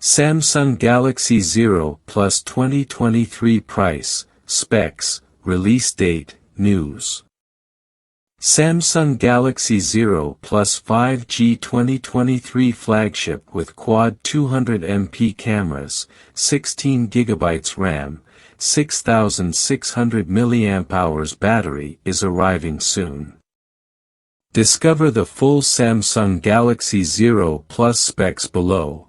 Samsung Galaxy Z Plus 2023 price, specs, release date, news. Samsung Galaxy Z Plus 5G 2023 flagship with quad 200MP cameras, 16GB RAM, 6600 mAh battery is arriving soon. Discover the full Samsung Galaxy Z Plus specs below.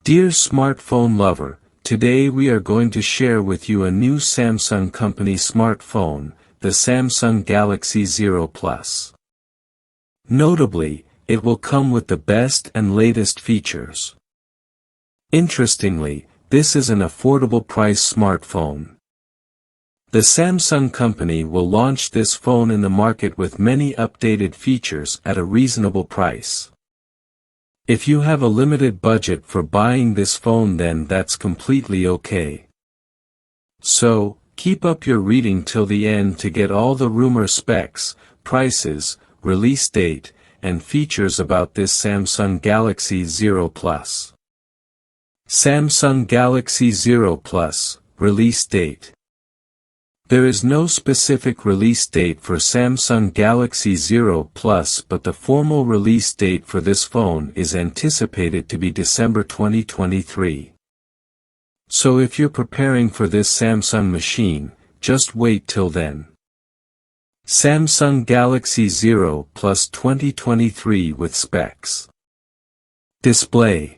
Dear smartphone lover, today we are going to share with you a new Samsung company smartphone, the Samsung Galaxy Z Plus. Notably, it will come with the best and latest features. Interestingly, this is an affordable price smartphone. The Samsung company will launch this phone in the market with many updated features at a reasonable price. If you have a limited budget for buying this phone, then that's completely okay. So, keep up your reading till the end to get all the rumor specs, prices, release date, and features about this Samsung Galaxy Z Plus. Samsung Galaxy Z Plus, release date. There is no specific release date for Samsung Galaxy Z Plus, but the formal release date for this phone is anticipated to be December 2023. So if you're preparing for this Samsung machine, just wait till then. Samsung Galaxy Z Plus 2023 with specs. Display.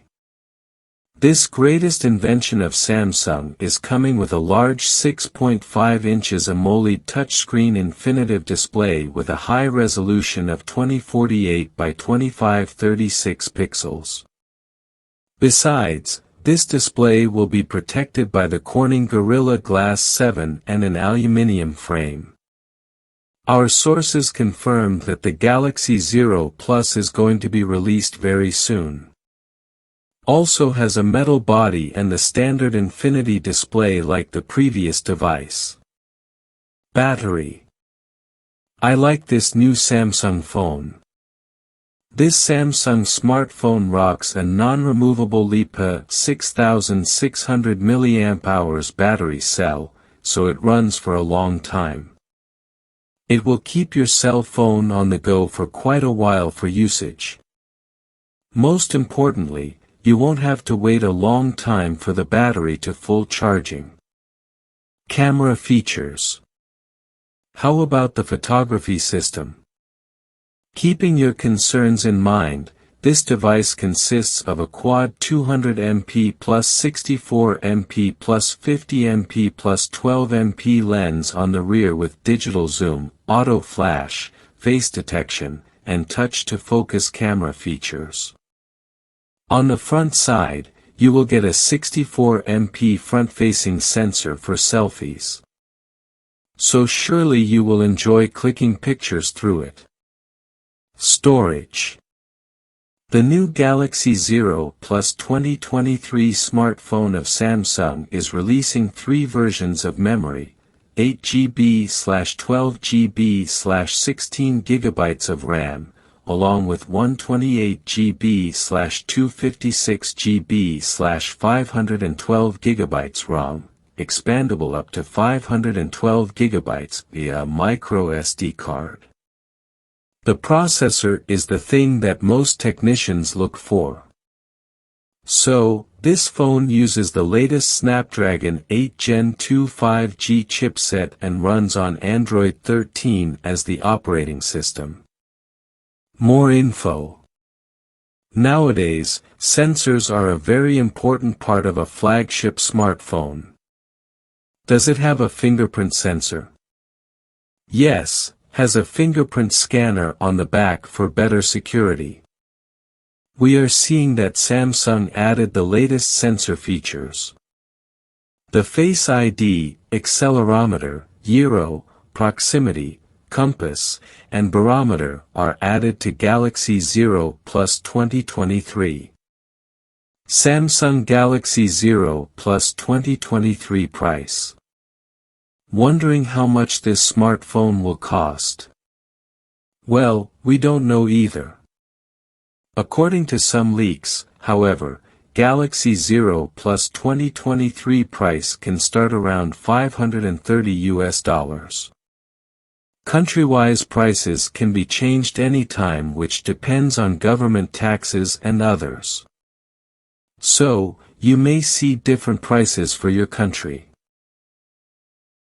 This greatest invention of Samsung is coming with a large 6.5 inches AMOLED touchscreen infinitive display with a high resolution of 2048 by 2536 pixels. Besides, this display will be protected by the Corning Gorilla Glass 7 and an aluminum frame. Our sources confirmed that the Galaxy Z Plus is going to be released very soon. Also has a metal body and the standard infinity display like the previous device. Battery. I like this new Samsung phone. This Samsung smartphone rocks a non-removable LiPo 6600 mAh battery cell, so it runs for a long time. It will keep your cell phone on the go for quite a while for usage. Most importantly, you won't have to wait a long time for the battery to full charging. Camera features. How about the photography system? Keeping your concerns in mind, this device consists of a quad 200MP plus 64MP plus 50MP plus 12MP lens on the rear with digital zoom, auto flash, face detection, and touch-to-focus camera features. On the front side, you will get a 64MP front-facing sensor for selfies. So surely you will enjoy clicking pictures through it. Storage. The new Galaxy Z Plus 2023 smartphone of Samsung is releasing 3 versions of memory, 8GB/12GB/16GB of RAM, along with 128GB/256GB/512GB ROM, expandable up to 512GB via micro SD card. The processor is the thing that most technicians look for. So, this phone uses the latest Snapdragon 8 Gen 2 5G chipset and runs on Android 13 as the operating system. More info. Nowadays, sensors are a very important part of a flagship smartphone. Does it have a fingerprint sensor? Yes, has a fingerprint scanner on the back for better security. We are seeing that Samsung added the latest sensor features. The Face ID, accelerometer, gyro, proximity, compass, and barometer are added to Galaxy Z Plus 2023. Samsung Galaxy Z Plus 2023 price. Wondering how much this smartphone will cost? Well, we don't know either. According to some leaks, however, Galaxy Zero Plus 2023 price can start around $530. Country-wise prices can be changed anytime, which depends on government taxes and others. So, you may see different prices for your country.